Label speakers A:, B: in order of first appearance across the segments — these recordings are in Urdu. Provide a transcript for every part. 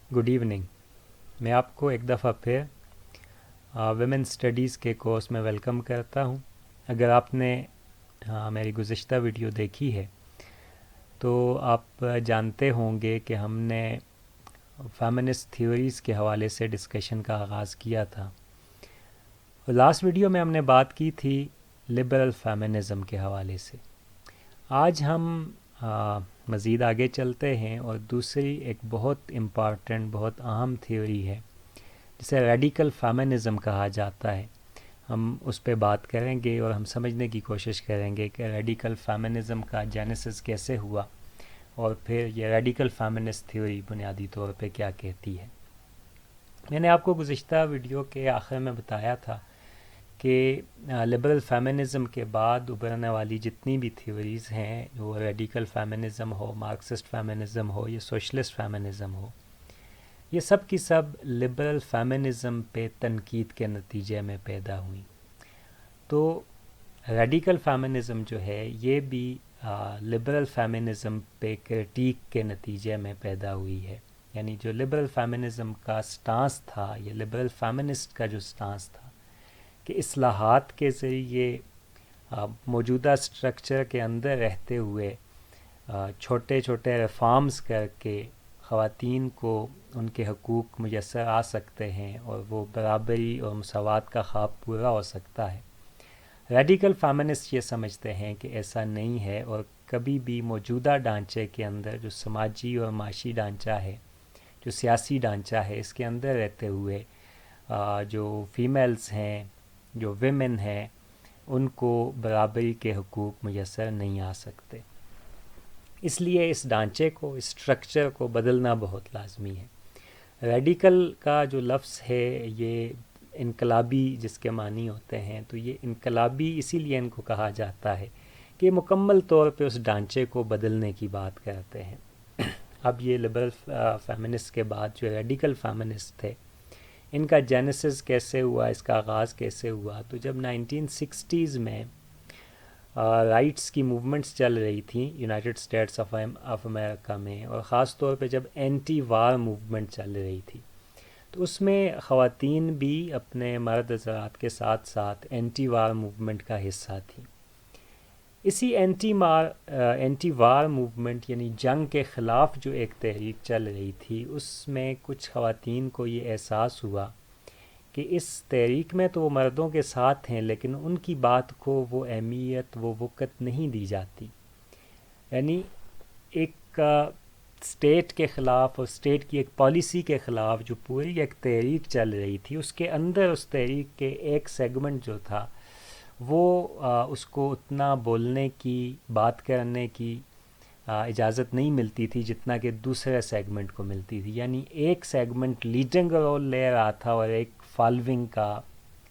A: Good evening. میں آپ کو ایک دفعہ پھر ویمن اسٹڈیز کے کورس میں ویلکم کرتا ہوں. اگر آپ نے میری گزشتہ ویڈیو دیکھی ہے تو آپ جانتے ہوں گے کہ ہم نے فیمنسٹ تھیوریز کے حوالے سے ڈسکشن کا آغاز کیا تھا. لاسٹ ویڈیو میں ہم نے بات کی تھی لبرل فیمنزم کے حوالے سے. آج ہم مزید آگے چلتے ہیں اور دوسری ایک بہت امپارٹنٹ بہت اہم تھیوری ہے جسے ریڈیکل فیمنزم کہا جاتا ہے. ہم اس پہ بات کریں گے اور ہم سمجھنے کی کوشش کریں گے کہ ریڈیکل فیمنزم کا جینیسس کیسے ہوا اور پھر یہ ریڈیکل فیمنسٹ تھیوری بنیادی طور پہ کیا کہتی ہے. میں نے آپ کو گزشتہ ویڈیو کے آخر میں بتایا تھا کہ لبرل فیمنزم کے بعد ابھرنے والی جتنی بھی تھیوریز ہیں، وہ ریڈیکل فیمنزم ہو، مارکسسٹ فیمنزم ہو یا سوشلسٹ فیمنزم ہو، یہ سب کی سب لبرل فیمنزم پہ تنقید کے نتیجے میں پیدا ہوئیں. تو ریڈیکل فیمنزم جو ہے یہ بھی لبرل فیمنزم پہ کرٹیک کے نتیجے میں پیدا ہوئی ہے. یعنی جو لبرل فیمنزم کا سٹانس تھا یا لبرل فیمنسٹ کا جو سٹانس تھا کہ اصلاحات کے ذریعے موجودہ سٹرکچر کے اندر رہتے ہوئے چھوٹے چھوٹے ریفارمز کر کے خواتین کو ان کے حقوق میسر آ سکتے ہیں اور وہ برابری اور مساوات کا خواب پورا ہو سکتا ہے. ریڈیکل فیمنسٹ یہ سمجھتے ہیں کہ ایسا نہیں ہے اور کبھی بھی موجودہ ڈھانچے کے اندر جو سماجی اور معاشی ڈھانچہ ہے، جو سیاسی ڈھانچہ ہے، اس کے اندر رہتے ہوئے جو فیمیلز ہیں، جو ویمن ہیں، ان کو برابری کے حقوق میسر نہیں آ سکتے. اس لیے اس ڈھانچے کو، اس اسٹرکچر کو بدلنا بہت لازمی ہے. ریڈیکل کا جو لفظ ہے یہ انقلابی جس کے معنی ہوتے ہیں، تو یہ انقلابی اسی لیے ان کو کہا جاتا ہے کہ مکمل طور پہ اس ڈھانچے کو بدلنے کی بات کرتے ہیں. اب یہ لبرل فیمنسٹ کے بعد جو ریڈیکل فیمنسٹ تھے، ان کا جینیسس کیسے ہوا، اس کا آغاز کیسے ہوا؟ تو جب 1960s میں رائٹس کی موومنٹس چل رہی تھیں یونائٹڈ اسٹیٹس آف امریکہ میں، اور خاص طور پہ جب اینٹی وار موومنٹ چل رہی تھی، تو اس میں خواتین بھی اپنے مرد حضرات کے ساتھ ساتھ اینٹی وار موومنٹ کا حصہ تھیں. اسی اینٹی وار موومنٹ یعنی جنگ کے خلاف جو ایک تحریک چل رہی تھی، اس میں کچھ خواتین کو یہ احساس ہوا کہ اس تحریک میں تو وہ مردوں کے ساتھ ہیں لیکن ان کی بات کو وہ اہمیت، وہ وقت نہیں دی جاتی. یعنی ایک اسٹیٹ کے خلاف اور اسٹیٹ کی ایک پالیسی کے خلاف جو پوری ایک تحریک چل رہی تھی، اس کے اندر اس تحریک کے ایک سیگمنٹ جو تھا وہ اس کو اتنا بولنے کی، بات کرنے کی اجازت نہیں ملتی تھی جتنا کہ دوسرے سیگمنٹ کو ملتی تھی. یعنی ایک سیگمنٹ لیڈنگ رول لے رہا تھا اور ایک فالوئنگ کا،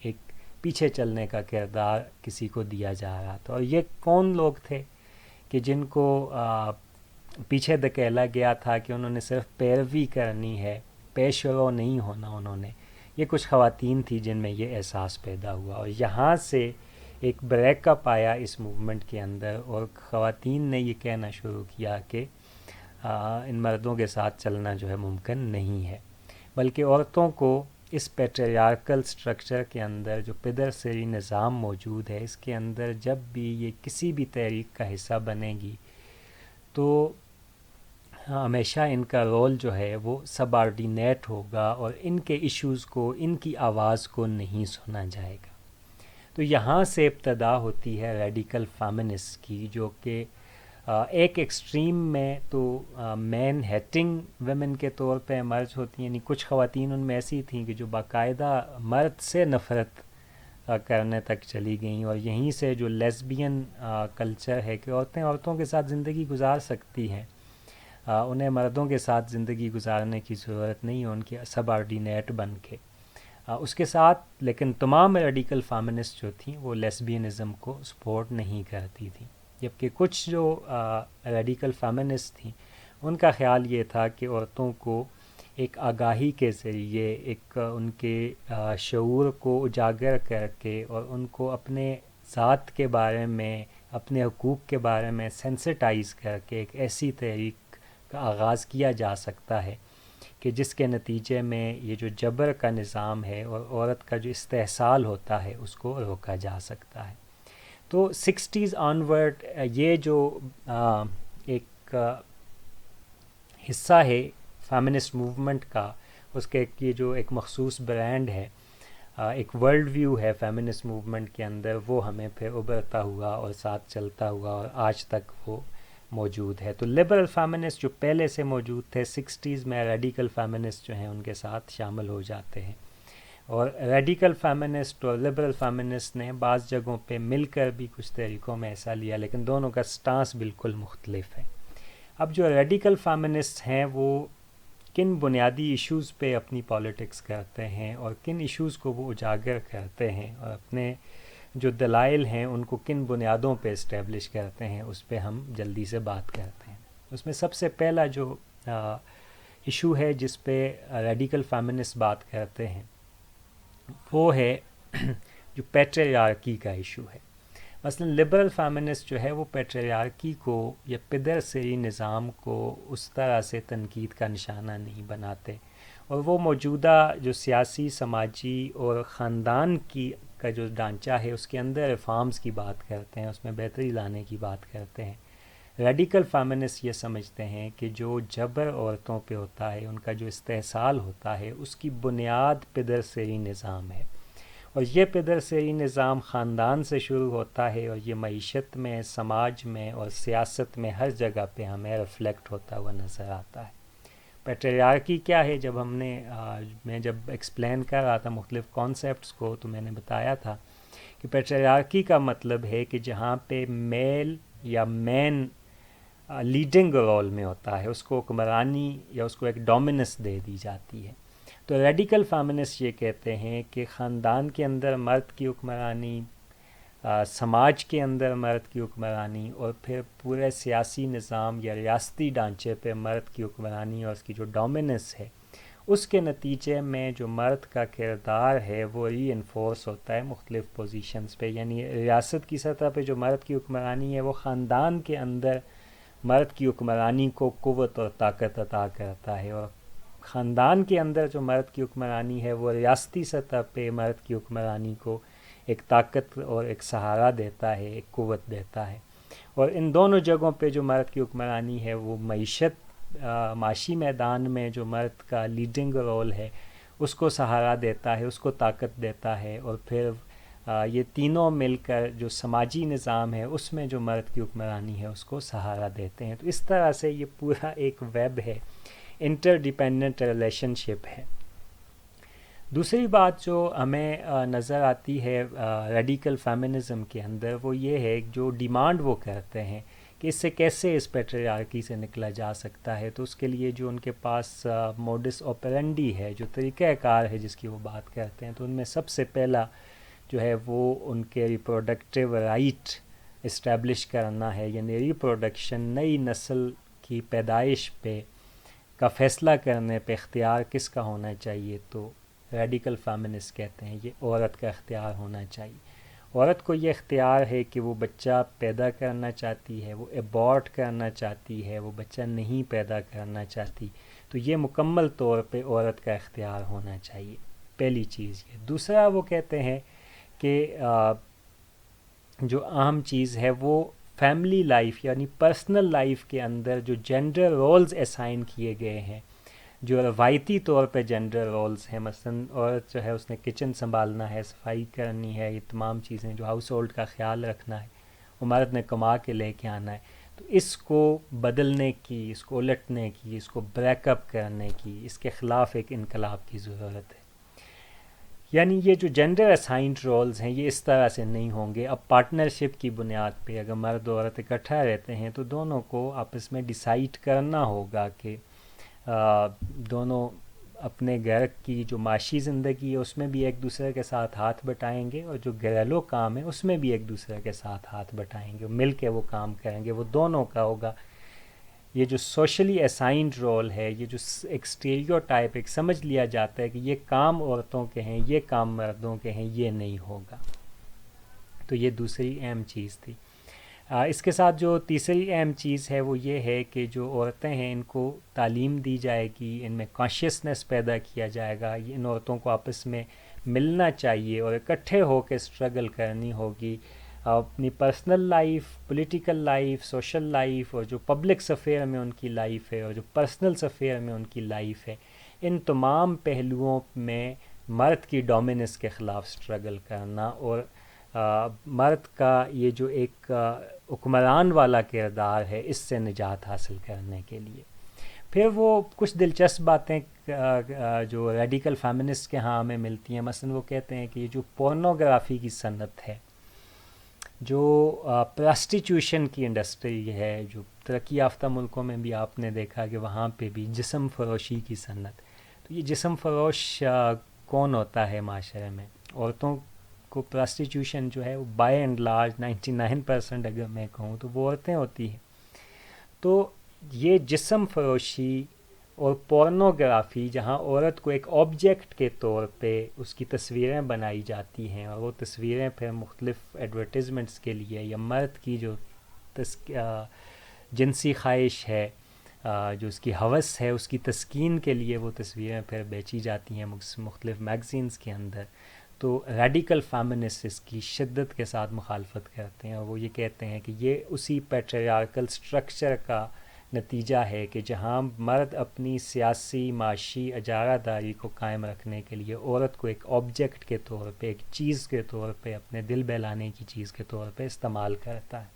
A: ایک پیچھے چلنے کا کردار کسی کو دیا جا رہا تھا. اور یہ کون لوگ تھے کہ جن کو پیچھے دھکیلا گیا تھا کہ انہوں نے صرف پیروی کرنی ہے، پیش رو نہیں ہونا انہوں نے؟ یہ کچھ خواتین تھی جن میں یہ احساس پیدا ہوا، اور یہاں سے ایک بریک اپ آیا اس موومنٹ کے اندر، اور خواتین نے یہ کہنا شروع کیا کہ ان مردوں کے ساتھ چلنا جو ہے ممکن نہیں ہے، بلکہ عورتوں کو اس پیٹریارکل سٹرکچر کے اندر جو پدر سری نظام موجود ہے، اس کے اندر جب بھی یہ کسی بھی تحریک کا حصہ بنے گی تو ہمیشہ ان کا رول جو ہے وہ سب آرڈینیٹ ہوگا اور ان کے ایشوز کو، ان کی آواز کو نہیں سنا جائے گا. تو یہاں سے ابتدا ہوتی ہے ریڈیکل فیمنسٹ کی، جو کہ ایک ایکسٹریم میں تو مین ہیٹنگ ویمن کے طور پہ ایمرج ہوتی ہیں. یعنی کچھ خواتین ان میں ایسی تھیں کہ جو باقاعدہ مرد سے نفرت کرنے تک چلی گئیں، اور یہیں سے جو لیسبین کلچر ہے کہ عورتیں عورتوں کے ساتھ زندگی گزار سکتی ہیں، انہیں مردوں کے ساتھ زندگی گزارنے کی ضرورت نہیں ہے ان کی سب آرڈینیٹ بن کے. اس کے ساتھ لیکن تمام ریڈیکل فیمنسٹ جو تھیں وہ لیسبینزم کو سپورٹ نہیں کرتی تھیں، جبکہ کچھ جو ریڈیکل فیمنسٹ تھیں ان کا خیال یہ تھا کہ عورتوں کو ایک آگاہی کے ذریعے، ایک ان کے شعور کو اجاگر کر کے اور ان کو اپنے ذات کے بارے میں، اپنے حقوق کے بارے میں سینسٹائز کر کے ایک ایسی تحریک کا آغاز کیا جا سکتا ہے کہ کہ جس کے نتیجے میں یہ جو جبر کا نظام ہے اور عورت کا جو استحصال ہوتا ہے اس کو روکا جا سکتا ہے. تو 60s آنورڈ یہ جو ایک حصہ ہے فیمنسٹ موومنٹ کا، اس کے یہ جو ایک مخصوص برانڈ ہے، ایک ورلڈ ویو ہے فیمنسٹ موومنٹ کے اندر، وہ ہمیں پھر ابھرتا ہوا اور ساتھ چلتا ہوا اور آج تک وہ موجود ہے. تو لبرل فیمنسٹ جو پہلے سے موجود تھے 60s میں، ریڈیکل فیمنسٹ جو ہیں ان کے ساتھ شامل ہو جاتے ہیں. اور ریڈیکل فیمنسٹ اور لبرل فیمنسٹ نے بعض جگہوں پہ مل کر بھی کچھ طریقوں میں ایسا لیا، لیکن دونوں کا سٹانس بالکل مختلف ہے. اب جو ریڈیکل فیمنسٹ ہیں وہ کن بنیادی ایشوز پہ اپنی پالیٹکس کرتے ہیں اور کن ایشوز کو وہ اجاگر کرتے ہیں اور اپنے جو دلائل ہیں ان کو کن بنیادوں پہ اسٹیبلش کرتے ہیں، اس پہ ہم جلدی سے بات کرتے ہیں. اس میں سب سے پہلا جو ایشو ہے جس پہ ریڈیکل فیمنسٹ بات کرتے ہیں وہ ہے جو پیٹریارکی کا ایشو ہے. مثلا لبرل فیمنسٹ جو ہے وہ پیٹریارکی کو یا پدر سری نظام کو اس طرح سے تنقید کا نشانہ نہیں بناتے، اور وہ موجودہ جو سیاسی، سماجی اور خاندان کا جو ڈھانچہ ہے اس کے اندر ریفارمز کی بات کرتے ہیں، اس میں بہتری لانے کی بات کرتے ہیں. ریڈیکل فیمنسٹ یہ سمجھتے ہیں کہ جو جبر عورتوں پہ ہوتا ہے، ان کا جو استحصال ہوتا ہے، اس کی بنیاد پدر سری نظام ہے، اور یہ پدر سری نظام خاندان سے شروع ہوتا ہے اور یہ معیشت میں، سماج میں اور سیاست میں ہر جگہ پہ ہمیں ریفلیکٹ ہوتا ہوا نظر آتا ہے. پیٹریارکی کیا ہے؟ جب میں جب ایکسپلین کر رہا تھا مختلف کانسیپٹس کو تو میں نے بتایا تھا کہ پیٹریارکی کا مطلب ہے کہ جہاں پہ میل یا مین لیڈنگ رول میں ہوتا ہے، اس کو حکمرانی یا اس کو ایک ڈومیننس دے دی جاتی ہے. تو ریڈیکل فیمنسٹ یہ کہتے ہیں کہ خاندان کے اندر مرد کی حکمرانی، سماج کے اندر مرد کی حکمرانی، اور پھر پورے سیاسی نظام یا ریاستی ڈھانچے پہ مرد کی حکمرانی اور اس کی جو ڈومیننس ہے، اس کے نتیجے میں جو مرد کا کردار ہے وہ ری انفورس ہوتا ہے مختلف پوزیشنز پہ. یعنی ریاست کی سطح پہ جو مرد کی حکمرانی ہے وہ خاندان کے اندر مرد کی حکمرانی کو قوت اور طاقت عطا کرتا ہے، اور خاندان کے اندر جو مرد کی حکمرانی ہے وہ ریاستی سطح پہ مرد کی حکمرانی کو ایک طاقت اور ایک سہارا دیتا ہے، ایک قوت دیتا ہے. اور ان دونوں جگہوں پہ جو مرد کی حکمرانی ہے وہ معاشی میدان میں جو مرد کا لیڈنگ رول ہے اس کو سہارا دیتا ہے، اس کو طاقت دیتا ہے، اور پھر یہ تینوں مل کر جو سماجی نظام ہے اس میں جو مرد کی حکمرانی ہے اس کو سہارا دیتے ہیں. تو اس طرح سے یہ پورا ایک ویب ہے، انٹر ڈیپینڈنٹ ریلیشن شپ ہے. دوسری بات جو ہمیں نظر آتی ہے ریڈیکل فیمنزم کے اندر وہ یہ ہے جو ڈیمانڈ وہ کرتے ہیں کہ اس سے کیسے اس پیٹریارکی سے نکلا جا سکتا ہے. تو اس کے لیے جو ان کے پاس موڈس آپرینڈی ہے، جو طریقہ کار ہے جس کی وہ بات کرتے ہیں، تو ان میں سب سے پہلا جو ہے وہ ان کے ریپروڈکٹیو رائٹ اسٹیبلش کرنا ہے. یعنی ریپروڈکشن، نئی نسل کی پیدائش پہ کا فیصلہ کرنے پہ اختیار کس کا ہونا چاہیے. تو ریڈیکل فیمنسٹ کہتے ہیں یہ عورت کا اختیار ہونا چاہیے. عورت کو یہ اختیار ہے کہ وہ بچہ پیدا کرنا چاہتی ہے، وہ ایبارٹ کرنا چاہتی ہے، وہ بچہ نہیں پیدا کرنا چاہتی. تو یہ مکمل طور پہ عورت کا اختیار ہونا چاہیے، پہلی چیز یہ. دوسرا وہ کہتے ہیں کہ جو اہم چیز ہے وہ فیملی لائف یعنی پرسنل لائف کے اندر جو جینڈر رولز اسائن کیے گئے ہیں، جو روایتی طور پہ جینڈر رولز ہیں، مثلا عورت جو ہے اس نے کچن سنبھالنا ہے، صفائی کرنی ہے، یہ تمام چیزیں جو ہاؤس ہولڈ کا خیال رکھنا ہے، وہ مرد نے کما کے لے کے آنا ہے. تو اس کو بدلنے کی، اس کو الٹنے کی، اس کو بریک اپ کرنے کی، اس کے خلاف ایک انقلاب کی ضرورت ہے. یعنی یہ جو جینڈر اسائنڈ رولز ہیں یہ اس طرح سے نہیں ہوں گے. اب پارٹنرشپ کی بنیاد پہ اگر مرد و عورت اکٹھا رہتے ہیں تو دونوں کو آپس میں ڈیسائیڈ کرنا ہوگا کہ دونوں اپنے گھر کی جو معاشی زندگی ہے اس میں بھی ایک دوسرے کے ساتھ ہاتھ بٹائیں گے، اور جو گھریلو کام ہے اس میں بھی ایک دوسرے کے ساتھ ہاتھ بٹائیں گے، مل کے وہ کام کریں گے، وہ دونوں کا ہوگا. یہ جو سوشلی اسائنڈ رول ہے، یہ جو ایک اسٹیریوٹائپ ایک سمجھ لیا جاتا ہے کہ یہ کام عورتوں کے ہیں، یہ کام مردوں کے ہیں، یہ نہیں ہوگا. تو یہ دوسری اہم چیز تھی. اس کے ساتھ جو تیسری اہم چیز ہے وہ یہ ہے کہ جو عورتیں ہیں ان کو تعلیم دی جائے گی، ان میں کانشیسنس پیدا کیا جائے گا، ان عورتوں کو آپس میں ملنا چاہیے اور اکٹھے ہو کے اسٹرگل کرنی ہوگی، اپنی personal life, political life, social life, اور جو پبلک سفیئر میں ان کی لائف ہے اور جو پرسنل سفیئر میں ان کی لائف ہے، ان تمام پہلوؤں میں مرد کی ڈومیننس کے خلاف اسٹرگل کرنا اور مرد کا یہ جو ایک حکمران والا کردار ہے اس سے نجات حاصل کرنے کے لیے۔ پھر وہ کچھ دلچسپ باتیں جو ریڈیکل فیمنسٹ کے ہاں ہمیں ملتی ہیں، مثلا وہ کہتے ہیں کہ یہ جو پورنوگرافی کی صنعت ہے، جو پراسٹیٹیوشن کی انڈسٹری ہے، جو ترقی یافتہ ملکوں میں بھی آپ نے دیکھا کہ وہاں پہ بھی جسم فروشی کی صنعت، تو یہ جسم فروش کون ہوتا ہے معاشرے میں؟ عورتوں کو پراسٹیٹیوشن جو ہے وہ بائی اینڈ لارج 99% اگر میں کہوں تو وہ عورتیں ہوتی ہیں۔ تو یہ جسم فروشی اور پورنوگرافی، جہاں عورت کو ایک آبجیکٹ کے طور پہ اس کی تصویریں بنائی جاتی ہیں اور وہ تصویریں پھر مختلف ایڈورٹیزمنٹس کے لیے، یا مرد کی جو جنسی خواہش ہے، جو اس کی ہوس ہے، اس کی تسکین کے لیے وہ تصویریں پھر بیچی جاتی ہیں مختلف میگزینز کے اندر، تو ریڈیکل فیمنسٹ اس کی شدت کے ساتھ مخالفت کرتے ہیں اور وہ یہ کہتے ہیں کہ یہ اسی پیٹریارکل سٹرکچر کا نتیجہ ہے کہ جہاں مرد اپنی سیاسی، معاشی اجارہ داری کو قائم رکھنے کے لیے عورت کو ایک آبجیکٹ کے طور پہ، ایک چیز کے طور پہ، اپنے دل بہلانے کی چیز کے طور پہ استعمال کرتا ہے۔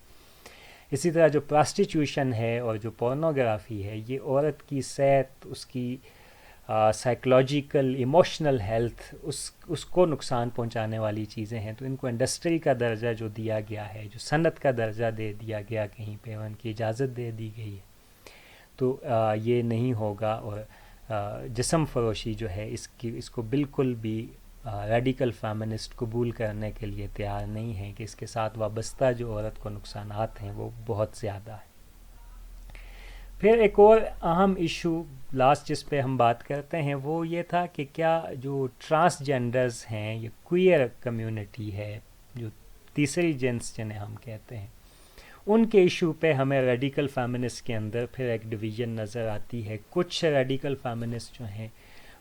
A: اسی طرح جو پراسٹیٹیوشن ہے اور جو پورنوگرافی ہے، یہ عورت کی صحت، اس کی سائیکولوجیکل ایموشنل ہیلتھ، اس کو نقصان پہنچانے والی چیزیں ہیں، تو ان کو انڈسٹری کا درجہ جو دیا گیا ہے، جو صنعت کا درجہ دے دیا گیا کہیں پہ، اور ان کی اجازت دے دی گئی ہے، تو یہ نہیں ہوگا۔ اور جسم فروشی جو ہے اس کو بالکل بھی ریڈیکل فیمنسٹ قبول کرنے کے لیے تیار نہیں ہیں کہ اس کے ساتھ وابستہ جو عورت کو نقصانات ہیں وہ بہت زیادہ ہیں۔ پھر ایک اور اہم ایشو لاسٹ جس پہ ہم بات کرتے ہیں وہ یہ تھا کہ کیا جو ٹرانسجینڈرز ہیں، یہ کوئر کمیونٹی ہے، جو تیسری جنس جنہیں ہم کہتے ہیں، ان کے ایشو پہ ہمیں ریڈیکل فیمنسٹ کے اندر پھر ایک ڈویژن نظر آتی ہے۔ کچھ ریڈیکل فیمنسٹ جو ہیں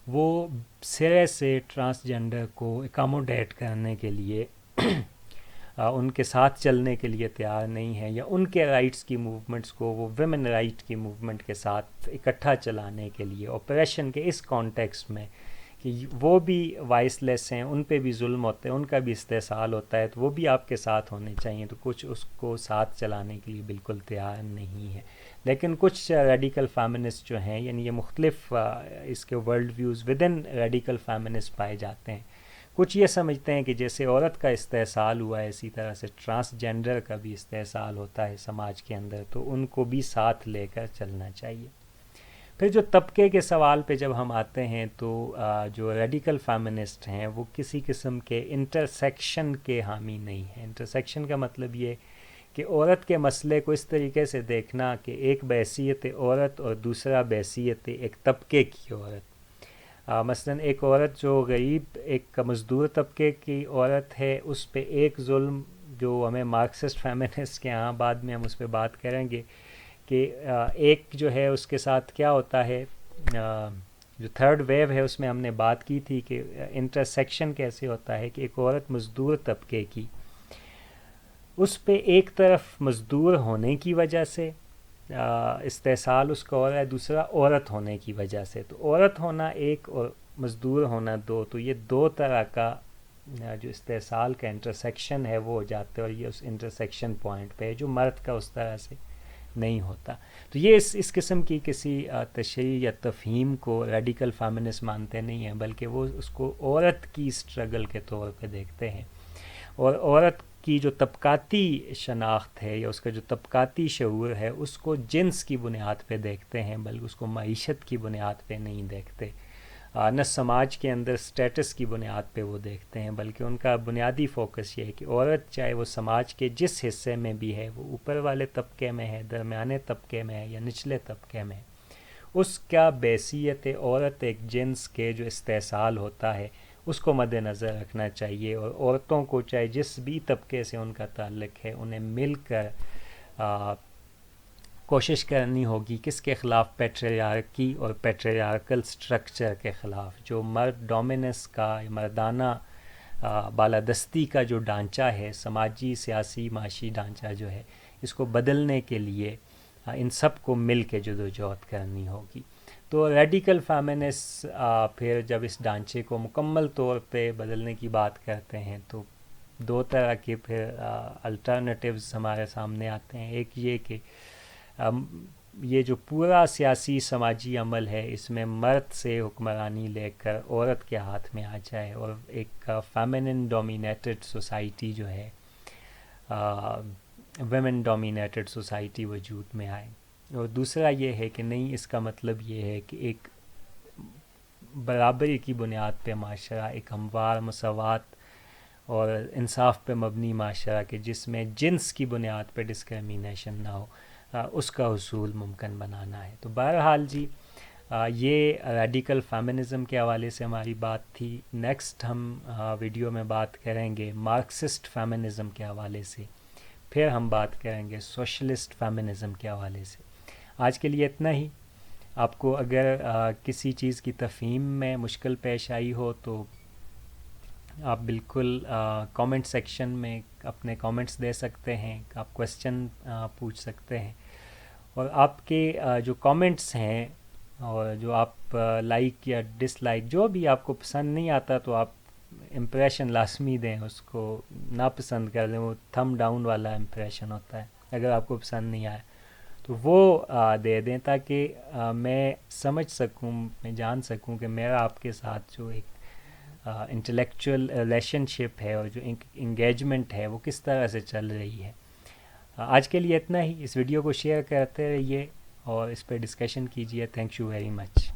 A: وہ سرے سے ٹرانسجینڈر کو اکاموڈیٹ کرنے کے لیے ان کے ساتھ چلنے کے لیے تیار نہیں ہیں، یا ان کے رائٹس کی موومنٹس کو وہ ویمن رائٹ کی موومنٹ کے ساتھ اکٹھا چلانے کے لیے آپریشن کے اس کانٹیکسٹ میں کہ وہ بھی وائس لیس ہیں، ان پہ بھی ظلم ہوتے ہیں، ان کا بھی استحصال ہوتا ہے، تو وہ بھی آپ کے ساتھ ہونے چاہیے، تو کچھ اس کو ساتھ چلانے کے لیے بالکل تیار نہیں ہے۔ لیکن کچھ ریڈیکل فیمنسٹ جو ہیں، یعنی یہ مختلف اس کے world views within radical feminist پائے جاتے ہیں۔ کچھ یہ سمجھتے ہیں کہ جیسے عورت کا استحصال ہوا ہے اسی طرح سے ٹرانسجینڈر کا بھی استحصال ہوتا ہے سماج کے اندر، تو ان کو بھی ساتھ لے کر چلنا چاہیے۔ پھر جو طبقے کے سوال پہ جب ہم آتے ہیں تو جو ریڈیکل فیمنسٹ ہیں وہ کسی قسم کے انٹرسیکشن کے حامی نہیں ہیں۔ انٹرسیکشن کا مطلب یہ کہ عورت کے مسئلے کو اس طریقے سے دیکھنا کہ ایک بحیثیت عورت اور دوسرا بحیثیت ایک طبقے کی عورت۔ مثلا ایک عورت جو غریب ایک مزدور طبقے کی عورت ہے، اس پہ ایک ظلم جو ہمیں مارکسسٹ فیمنسٹ کے ہاں بعد میں ہم اس پہ بات کریں گے کہ ایک جو ہے اس کے ساتھ کیا ہوتا ہے، جو تھرڈ ویو ہے اس میں ہم نے بات کی تھی کہ انٹرسیکشن کیسے ہوتا ہے کہ ایک عورت مزدور طبقے کی، اس پہ ایک طرف مزدور ہونے کی وجہ سے استحصال اس کا ہو رہا ہے، دوسرا عورت ہونے کی وجہ سے۔ تو عورت ہونا ایک اور مزدور ہونا دو، تو یہ دو طرح کا جو استحصال کا انٹرسیکشن ہے وہ ہو جاتا ہے، اور یہ اس انٹرسیکشن پوائنٹ پہ ہے جو مرد کا اس طرح سے نہیں ہوتا۔ تو یہ اس قسم کی کسی تشریح یا تفہیم کو ریڈیکل فیمنسٹ مانتے نہیں ہیں، بلکہ وہ اس کو عورت کی اسٹرگل کے طور پہ دیکھتے ہیں، اور عورت کی جو طبقاتی شناخت ہے یا اس کا جو طبقاتی شعور ہے اس کو جنس کی بنیاد پہ دیکھتے ہیں، بلکہ اس کو معیشت کی بنیاد پہ نہیں دیکھتے، نہ سماج کے اندر سٹیٹس کی بنیاد پہ وہ دیکھتے ہیں، بلکہ ان کا بنیادی فوکس یہ ہے کہ عورت چاہے وہ سماج کے جس حصے میں بھی ہے، وہ اوپر والے طبقے میں ہے، درمیانے طبقے میں ہے یا نچلے طبقے میں ہے، اس کا بحیثیت عورت ایک جنس کے جو استحصال ہوتا ہے اس کو مد نظر رکھنا چاہیے، اور عورتوں کو چاہے جس بھی طبقے سے ان کا تعلق ہے انہیں مل کر کوشش کرنی ہوگی کس کے خلاف، پیٹریارکی اور پیٹریارکل سٹرکچر کے خلاف، جو مرد ڈومیننس کا، مردانہ بالادستی کا جو ڈھانچہ ہے، سماجی، سیاسی، معاشی ڈھانچہ جو ہے، اس کو بدلنے کے لیے ان سب کو مل کے جدوجہد کرنی ہوگی۔ تو ریڈیکل فیمنسٹ پھر جب اس ڈھانچے کو مکمل طور پہ بدلنے کی بات کرتے ہیں تو دو طرح کے پھر الٹرنیٹیوز ہمارے سامنے آتے ہیں۔ ایک یہ کہ یہ جو پورا سیاسی سماجی عمل ہے اس میں مرد سے حکمرانی لے کر عورت کے ہاتھ میں آ جائے، اور ایک فیمنن ڈومینیٹڈ سوسائٹی جو ہے، ویمن ڈومینیٹڈ سوسائٹی وجود میں آئے۔ اور دوسرا یہ ہے کہ نہیں، اس کا مطلب یہ ہے کہ ایک برابری کی بنیاد پہ معاشرہ، ایک ہموار، مساوات اور انصاف پہ مبنی معاشرہ کہ جس میں جنس کی بنیاد پہ ڈسکریمنیشن نہ ہو، اس کا حصول ممکن بنانا ہے۔ تو بہرحال جی، یہ ریڈیکل فیمنزم کے حوالے سے ہماری بات تھی۔ نیکسٹ ہم ویڈیو میں بات کریں گے مارکسسٹ فیمنزم کے حوالے سے، پھر ہم بات کریں گے سوشلسٹ فیمنزم کے حوالے سے۔ آج کے لیے اتنا ہی۔ آپ کو اگر کسی چیز کی تفہیم میں مشکل پیش آئی ہو تو آپ بالکل کامنٹ سیکشن میں اپنے کامنٹس دے سکتے ہیں، آپ کویسچن پوچھ سکتے ہیں، اور آپ کے جو کامنٹس ہیں اور جو آپ لائک یا ڈس لائک، جو بھی آپ کو پسند نہیں آتا تو آپ امپریشن لازمی دیں، اس کو ناپسند کر دیں، وہ تھم ڈاؤن والا امپریشن ہوتا ہے۔ اگر آپ کو پسند نہیں آیا تو وہ دے دیں تاکہ میں سمجھ سکوں، میں جان سکوں کہ میرا آپ کے ساتھ جو ایک انٹلیکچوئل ریلیشن شپ ہے اور جو انگیجمنٹ ہے وہ کس طرح سے چل رہی ہے۔ آج کے لیے اتنا ہی۔ اس ویڈیو کو شیئر کرتے رہیے اور اس پہ ڈسکشن کیجیے۔ Thank you very much.